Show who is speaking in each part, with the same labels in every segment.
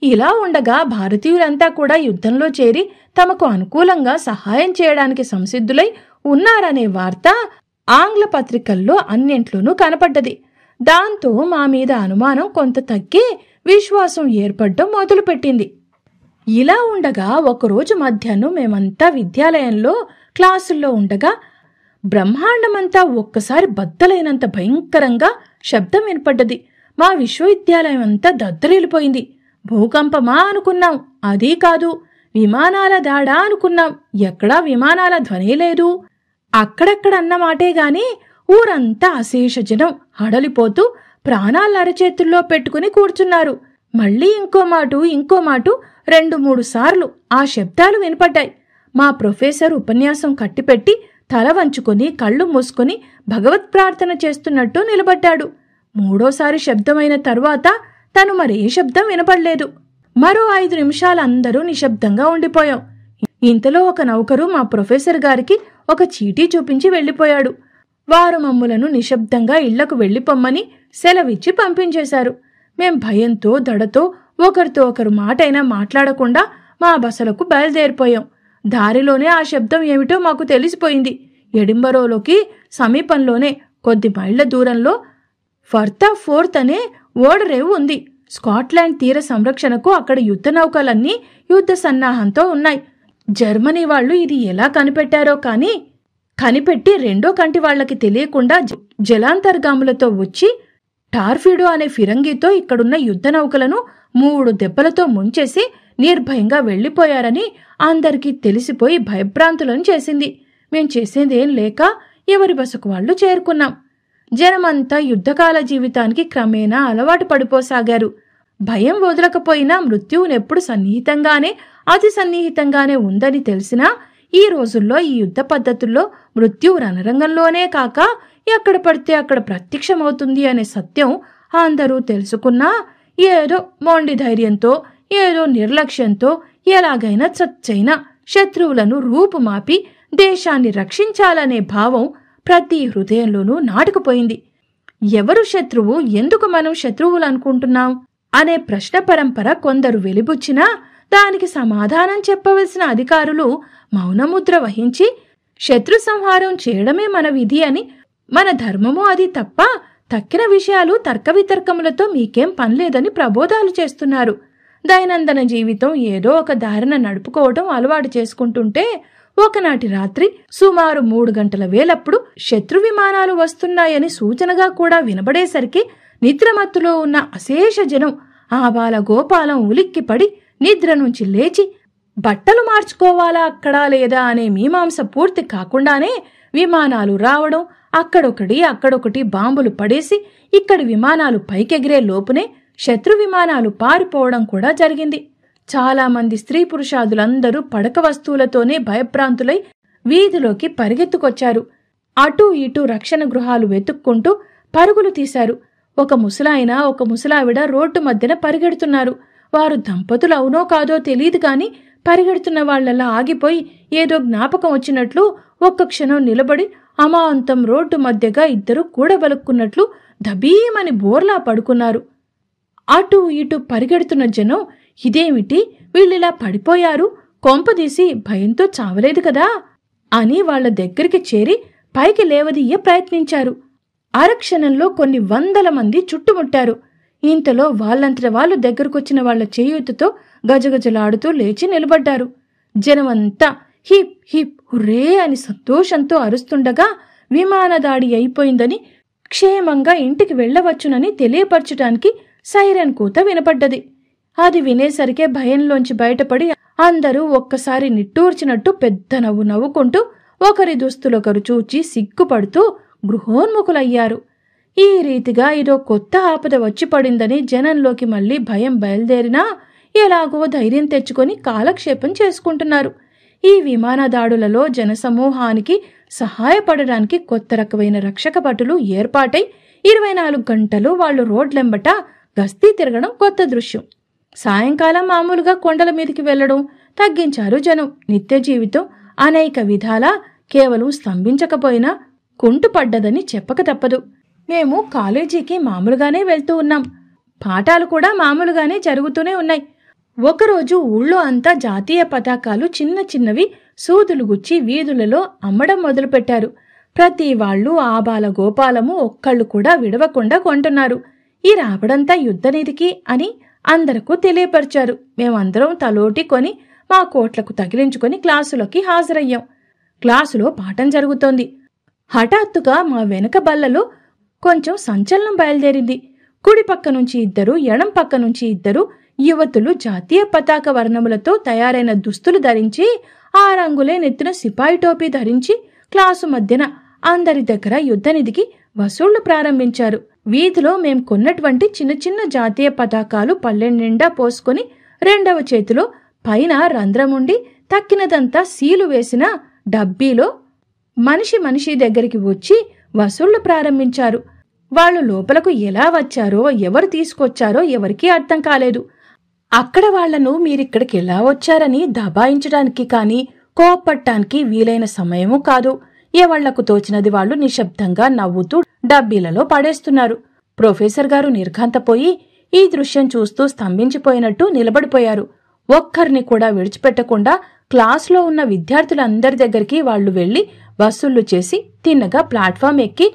Speaker 1: ఇలా ఉండగా భారతీయులంతా కూడా యుద్ధంలో చేరి తమకు అనుకూలంగా సహాయం చేయడానికి సంసిద్ధులై ఉన్నారనే వార్త ఆంగ్ల పత్రికల్లో అన్నింట్లోనూ కనపడ్డది. దాంతో మా మీద అనుమానం కొంత తగ్గి విశ్వాసం ఏర్పడడం మొదలుపెట్టింది. ఇలా ఉండగా ఒకరోజు మధ్యాహ్నం మేమంతా విద్యాలయంలో క్లాసుల్లో ఉండగా బ్రహ్మాండమంతా ఒక్కసారి బద్దలైనంత భయంకరంగా శబ్దం వినపడ్డది. మా విశ్వవిద్యాలయం అంతా దద్దరిల్లిపోయింది. భూకంపమా అనుకున్నాం, అదీ కాదు. విమానాల దాడా అనుకున్నాం, ఎక్కడా విమానాల ధ్వని లేదు. అక్కడక్కడన్నమాటే గాని ఊరంతా అశేష జనం హడలిపోతూ ప్రాణాలరచేతుల్లో పెట్టుకుని కూర్చున్నారు. మళ్ళీ ఇంకో మాటు 2-3 సార్లు ఆ శబ్దాలు వినపడ్డాయి. మా ప్రొఫెసర్ ఉపన్యాసం కట్టిపెట్టి తల వంచుకొని కళ్ళు మూసుకొని భగవత్ ప్రార్థన చేస్తున్నట్టు నిలబడ్డాడు. 3ఓసారి శబ్దమైన తరువాత తను మరే శబ్దం వినపడలేదు. మరో 5 నిమిషాలు అందరూ నిశ్శబ్దంగా ఉండిపోయాం. ఇంతలో ఒక నౌకరు మా ప్రొఫెసర్ గారికి ఒక చీటీ చూపించి వెళ్లిపోయాడు. వారు మమ్ములను నిశ్శబ్దంగా ఇళ్లకు వెళ్లిపోమ్మని సెలవిచ్చి పంపించేశారు. మేం భయంతో దడతో ఒకరితో ఒకరు మాటైనా మాట్లాడకుండా మా బసలకు బయలుదేరిపోయాం. దారిలోనే ఆ శబ్దం ఏమిటో మాకు తెలిసిపోయింది. ఎడింబరోలోకి సమీపంలోనే కొద్ది మైళ్ల దూరంలో ఫర్తా ఫోర్త్ అనే ఓడరేవు ఉంది. స్కాట్లాండ్ తీర సంరక్షణకు అక్కడ యుద్ధ నౌకలన్నీ యుద్ధ సన్నాహంతో ఉన్నాయి. జర్మనీ వాళ్లు ఇది ఎలా కనిపెట్టారో కానీ కనిపెట్టి రెండో కంటి వాళ్లకి తెలియకుండా జలాంతర్గాములతో వచ్చి టార్ఫీడో అనే ఫిరంగితో ఇక్కడున్న యుద్ధ నౌకలను 3 దెబ్బలతో ముంచేసి నిర్భయంగా వెళ్లిపోయారని అందరికీ తెలిసిపోయి భయభ్రాంతులను చేసింది. మేం చేసేదేం లేక ఎవరి బసకు వాళ్లు చేరుకున్నాం. జనమంతా యుద్ధకాల జీవితానికి క్రమేణా అలవాటు పడిపోసాగారు. భయం వదలకపోయినా మృత్యువునెప్పుడు సన్నిహితంగానే అతి సన్నిహితంగానే ఉందని తెలిసినా ఈ రోజుల్లో ఈ యుద్ధ పద్ధతుల్లో మృత్యువు రణరంగంలోనే కాక ఎక్కడ పడితే అక్కడ ప్రత్యక్షమవుతుంది అనే సత్యం అందరూ తెలుసుకున్నా ఏదో మొండి ధైర్యంతో ఏదో నిర్లక్ష్యంతో ఎలాగైనా చచ్చైనా శత్రువులను రూపుమాపి దేశాన్ని రక్షించాలనే భావం ప్రతి హృదయంలోనూ నాటుకుపోయింది. ఎవరు శత్రువు, ఎందుకు మనం శత్రువులనుకుంటున్నాం అనే ప్రశ్న పరంపర కొందరు వెలిబుచ్చినా దానికి సమాధానం చెప్పవలసిన అధికారులు మౌనముద్ర వహించి శత్రు సంహారం చేయడమే మన విధి అని, మన ధర్మము అది తప్ప తక్కిన విషయాలు తర్క వితర్కములతో మీకేం పనిలేదని ప్రబోధాలు చేస్తున్నారు. దైనందిన జీవితం ఏదో ఒక దారిన నడుపుకోవడం అలవాటు చేసుకుంటుంటే ఒకనాటి రాత్రి సుమారు 3 గంటల వేలప్పుడు శత్రు విమానాలు వస్తున్నాయని సూచనగా కూడా వినబడేసరికి నిద్రమత్తులో ఉన్న అశేష జనం ఆబాల గోపాలం ఉలిక్కిపడి నిద్ర నుంచి లేచి బట్టలు మార్చుకోవాలా అక్కడా లేదా అనే మీమాంస పూర్తి కాకుండానే విమానాలు రావడం, అక్కడొకటి బాంబులు పడేసి ఇక్కడి విమానాలు పైకెగిరే లోపునే శత్రు విమానాలు పారిపోవడం కూడా జరిగింది. చాలామంది స్త్రీ పురుషాదులందరూ పడక వస్తువులతోనే భయభ్రాంతులై వీధిలోకి పరిగెత్తుకొచ్చారు. అటూ ఇటూ రక్షణ గృహాలు వెతుక్కుంటూ పరుగులు తీశారు. ఒక ముసలాయన ఒక ముసలావిడ రోడ్డు మధ్యన పరిగెడుతున్నారు. వారు దంపతులు అవునో కాదో తెలియదు కాని పరిగెడుతున్న వాళ్లలా ఆగిపోయి ఏదో జ్ఞాపకం వచ్చినట్లు ఒక్క క్షణం నిలబడి అమాంతం రోడ్డు మధ్యగా ఇద్దరు కూడబలుక్కున్నట్లు దబీమని బోర్లా పడుకున్నారు. అటూ ఇటూ పరిగెడుతున్న జనం ఇదేమిటి వీళ్ళిలా పడిపోయారు, కొంపదీసి భయంతో చావలేదు కదా అని వాళ్ల దగ్గరికి చేరి పైకి లేవదీయ ప్రయత్నించారు. అరక్షణంలో కొన్ని 100 మంది చుట్టుముట్టారు. ఇంతలో వాళ్ళంతట వాళ్ళు దగ్గరకొచ్చిన వాళ్ల చేయూతతో గజగజలాడుతూ లేచి నిలబడ్డారు. జనమంతా హిప్ హిప్ హుర్రే అని సంతోషంతో అరుస్తుండగా విమానదాడి అయిపోయిందని, క్షేమంగా ఇంటికి వెళ్లవచ్చునని తెలియపరచటానికి సైరన్ కూత వినపడ్డది. అది వినేసరికే భయంలోంచి బయటపడి అందరూ ఒక్కసారి నిట్టూర్చినట్టు పెద్ద నవ్వు నవ్వుకుంటూ ఒకరి దుస్తులొకరు చూచి సిగ్గుపడుతూ గృహోన్ముఖులయ్యారు. ఈ రీతిగా ఇదో కొత్త ఆపద వచ్చి పడిందని జనంలోకి మళ్లీ భయం బయలుదేరినా ఎలాగో ధైర్యం తెచ్చుకొని కాలక్షేపం చేసుకుంటున్నారు. ఈ విమాన దాడులలో జనసమూహానికి సహాయపడడానికి కొత్త రకమైన రక్షక భటులు ఏర్పాటై 24 గంటలు వాళ్లు రోడ్లెంబట గస్తీ తిరగడం కొత్త దృశ్యం. సాయంకాలం మామూలుగా కొండల మీదికి వెళ్లడం తగ్గించారు జనం. నిత్య జీవితం అనేక విధాలా కేవలం స్తంభించకపోయినా కుంటుపడ్డదని చెప్పక తప్పదు. మేము కాలేజీకి మామూలుగానే వెళ్తూ ఉన్నాం. పాఠాలు కూడా మామూలుగానే జరుగుతూనే ఉన్నాయి. ఒకరోజు ఊళ్ళో అంతా జాతీయ పతాకాలు చిన్న చిన్నవి సూదులు గుచ్చి వీధులలో అమ్మడం మొదలుపెట్టారు. ప్రతి వాళ్ళు ఆబాల గోపాలము ఒక్కళ్ళు కూడా విడవకుండా కొంటున్నారు. ఈ రాబడంతా యుద్ధనిధికి అని అందరకు తెలియపరిచారు. మేమందరం తలోటి కొని మా కోట్లకు తగిలించుకొని క్లాసులోకి హాజరయ్యాం. క్లాసులో పాఠం జరుగుతోంది. హఠాత్తుగా మా వెనక బల్లలో కొంచెం సంచలనం బయలుదేరింది. కుడి పక్క నుంచి ఇద్దరు, ఎడం పక్క నుంచి ఇద్దరు యువతులు జాతీయ పతాక వర్ణములతో తయారైన దుస్తులు ధరించి, ఆ రంగులే నెత్తిన సిపాయి టోపీ ధరించి క్లాసు మధ్యన అందరి దగ్గర యుద్ధనిధికి వసూళ్లు ప్రారంభించారు. వీధిలో మేం కొన్నటువంటి చిన్న చిన్న జాతీయ పతాకాలు పల్లె నిండా పోసుకొని రెండవ చేతిలో పైన రంధ్రముండి తక్కినదంతా సీలు వేసిన డబ్బీలో మనిషి దగ్గరికి వచ్చి వసూళ్లు ప్రారంభించారు. వాళ్ళు లోపలకు ఎలా వచ్చారో, ఎవరు తీసుకొచ్చారో ఎవరికీ అర్థం కాలేదు. అక్కడ వాళ్లను మీరిక్కడికి ఎలా వచ్చారని దబాయించడానికి కాని కోప్పట్టానికి వీలైన సమయమూ కాదు. ఎవళ్లకు తోచినది వాళ్లు నిశ్శబ్దంగా నవ్వుతూ డబ్బీలలో పడేస్తున్నారు. ప్రొఫెసర్ గారు నిర్ఘాంతపోయి ఈ దృశ్యం చూస్తూ స్తంభించిపోయినట్టు నిలబడిపోయారు. ఒక్కరిని కూడా విడిచిపెట్టకుండా క్లాసులో ఉన్న విద్యార్థులందరి దగ్గరికి వాళ్లు వెళ్లి వసూళ్లు చేసి తిన్నగా ప్లాట్ఫామ్ ఎక్కి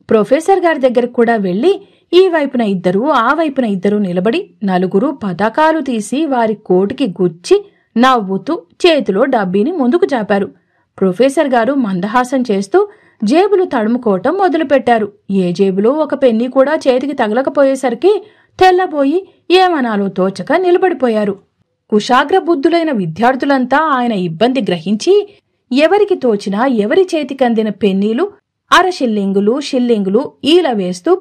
Speaker 1: ప్రొఫెసర్ గారి దగ్గరికి కూడా వెళ్లి ఈ వైపున ఇద్దరు, ఆ వైపున ఇద్దరు నిలబడి నలుగురు పతాకాలు తీసి వారి కోటికి గుచ్చి నవ్వుతూ చేతిలో డబ్బీని ముందుకు చాపారు. ప్రొఫెసర్ గారు మందహాసం చేస్తూ జేబులు తడుముకోవటం మొదలుపెట్టారు. ఏ జేబులో ఒక పెన్నీ కూడా చేతికి తగలకపోయేసరికి తెల్లబోయి ఏమనాలో తోచక నిలబడిపోయారు. కుశాగ్ర బుద్ధులైన విద్యార్థులంతా ఆయన ఇబ్బంది గ్రహించి ఎవరికి తోచినా ఎవరి చేతికందిన పెన్నీలు, అరషిల్లింగులు, షిల్లింగులు ఈల వేస్తూ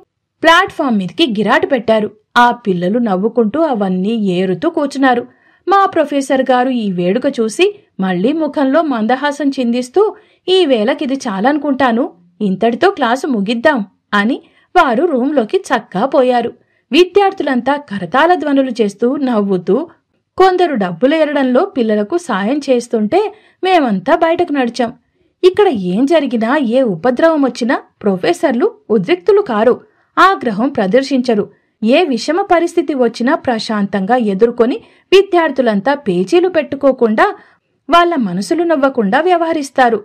Speaker 1: ప్లాట్ఫామ్ మీదకి గిరాటు పెట్టారు. ఆ పిల్లలు నవ్వుకుంటూ అవన్నీ ఏరుతూ కూచున్నారు. మా ప్రొఫెసర్ గారు ఈ వేడుక చూసి మళ్లీ ముఖంలో మందహాసం చిందిస్తూ ఈ వేళకిది చాలనుకుంటాను, ఇంతటితో క్లాసు ముగిద్దాం అని వారు రూంలోకి చక్కా పోయారు. విద్యార్థులంతా కరతాళ ధ్వనులు చేస్తూ నవ్వుతూ కొందరు డబ్బులు ఎరడంలో పిల్లలకు సాయం చేస్తుంటే మేమంతా బయటకు నడిచాం. ఇక్కడ ఏం జరిగినా, ఏ ఉపద్రవం వచ్చినా ప్రొఫెసర్లు ఉద్రిక్తులు కారు, ఆగ్రహం ప్రదర్శించరు. ఏ విషమ పరిస్థితి వచ్చినా ప్రశాంతంగా ఎదుర్కొని విద్యార్థులంతా పేచీలు పెట్టుకోకుండా వాళ్ల మనసులు నవ్వకుండా వ్యవహరిస్తారు.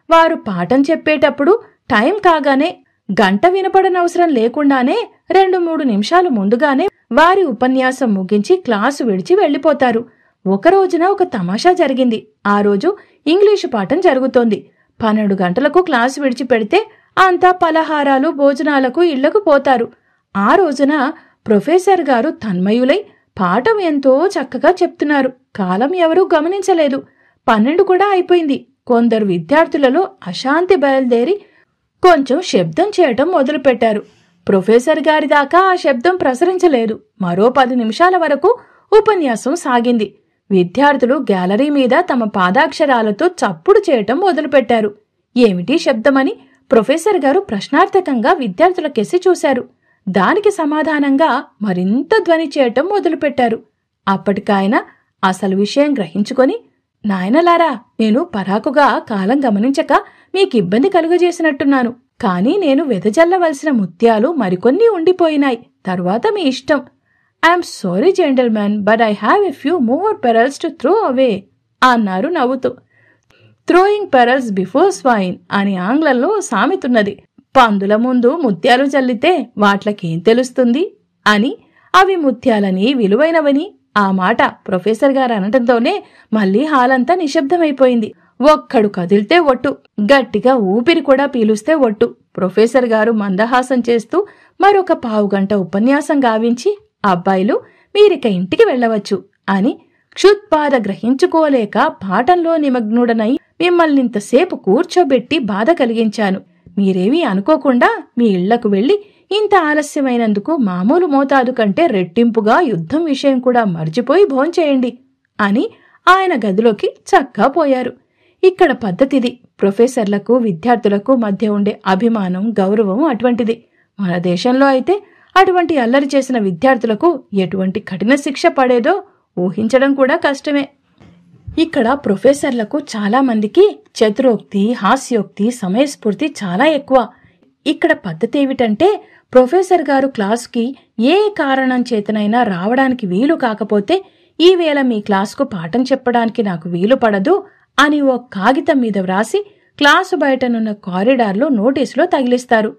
Speaker 1: వారు పాఠం చెప్పేటప్పుడు టైం కాగానే గంట వినపడనవసరం లేకుండానే 2-3 నిమిషాలు ముందుగానే వారి ఉపన్యాసం ముగించి క్లాసు విడిచి వెళ్లిపోతారు. ఒకరోజున ఒక తమాషా జరిగింది. ఆ రోజు ఇంగ్లీషు పాఠం జరుగుతోంది. 12 గంటలకు క్లాసు విడిచిపెడితే అంతా పలహారాలు భోజనాలకు ఇళ్లకు పోతారు. ఆ రోజున ప్రొఫెసర్ గారు తన్మయులై పాఠం ఎంతో చక్కగా చెప్తున్నారు. కాలం ఎవరూ గమనించలేదు. 12 కూడా అయిపోయింది. కొందరు విద్యార్థులలో అశాంతి బయలుదేరి కొంచెం శబ్దం చేయటం మొదలుపెట్టారు. ప్రొఫెసర్ గారి దాకా ఆ శబ్దం ప్రసరించలేదు. మరో 10 నిమిషాల వరకు ఉపన్యాసం సాగింది. విద్యార్థులు గ్యాలరీ మీద తమ పాదాక్షరాలతో చప్పుడు చేయటం మొదలుపెట్టారు. ఏమిటి శబ్దమని ప్రొఫెసర్ గారు ప్రశ్నార్థకంగా విద్యార్థులకేసి చూశారు. దానికి సమాధానంగా మరింత ధ్వని చేయటం మొదలుపెట్టారు. అప్పటికాయన అసలు విషయం గ్రహించుకొని, నాయనలారా, నేను పరాకుగా కాలం గమనించక మీకిబ్బంది కలుగజేసినట్టున్నాను. కాని నేను వెదజల్లవలసిన ముత్యాలు మరికొన్ని ఉండిపోయినాయి. తరువాత మీ ఇష్టం. I'm sorry gentlemen, but I have a few more pearls to throw away అన్నారు నవ్వుతూ. థ్రోయింగ్ పెరల్స్ బిఫోర్ స్వైన్ అని ఆంగ్లంలో సామెతున్నది. పందుల ముందు ముత్యాలు చల్లితే వాట్లకేం తెలుస్తుంది అని, అవి ముత్యాలని, విలువైనవని. ఆ మాట ప్రొఫెసర్ గారు అనటంతోనే మళ్లీ హాలంతా నిశ్శబ్దమైపోయింది. ఒక్కడు కదిలితే ఒట్టు, గట్టిగా ఊపిరి కూడా పీలుస్తే ఒట్టు. ప్రొఫెసర్ గారు మందహాసం చేస్తూ మరొక 15 గంట ఉపన్యాసం గావించి, అబ్బాయిలు, మీరిక ఇంటికి వెళ్లవచ్చు అని క్షుత్బాధ గ్రహించుకోలేక పాఠంలో నిమగ్నుడనై మిమ్మల్నింతసేపు కూర్చోబెట్టి బాధ కలిగించాను. మీరేమీ అనుకోకుండా మీ ఇళ్లకు వెళ్లి ఇంత ఆలస్యమైనందుకు మామూలు మోతాదు కంటే రెట్టింపుగా యుద్ధం విషయం కూడా మర్చిపోయి భోంచేయండి అని ఆయన గదిలోకి చక్కా పోయారు. ఇక్కడ పద్ధతిది. ప్రొఫెసర్లకు విద్యార్థులకు మధ్య ఉండే అభిమానం, గౌరవం అటువంటిది. మన దేశంలో అయితే అటువంటి అల్లరి చేసిన విద్యార్థులకు ఎటువంటి కఠిన శిక్ష పడేదో ఊహించడం కూడా కష్టమే. ఇక్కడ ప్రొఫెసర్లకు చాలా మందికి చతురోక్తి, హాస్యోక్తి, సమయస్ఫూర్తి చాలా ఎక్కువ. ఇక్కడ పద్ధతి ఏమిటంటే, ప్రొఫెసర్ గారు క్లాసుకి ఏ కారణం చేతనైనా రావడానికి వీలు కాకపోతే ఈవేళ మీ క్లాసుకు పాఠం చెప్పడానికి నాకు వీలు పడదు అని ఓ కాగితం మీద వ్రాసి క్లాసు బయటనున్న కారిడార్లో నోటీసులో తగిలిస్తారు.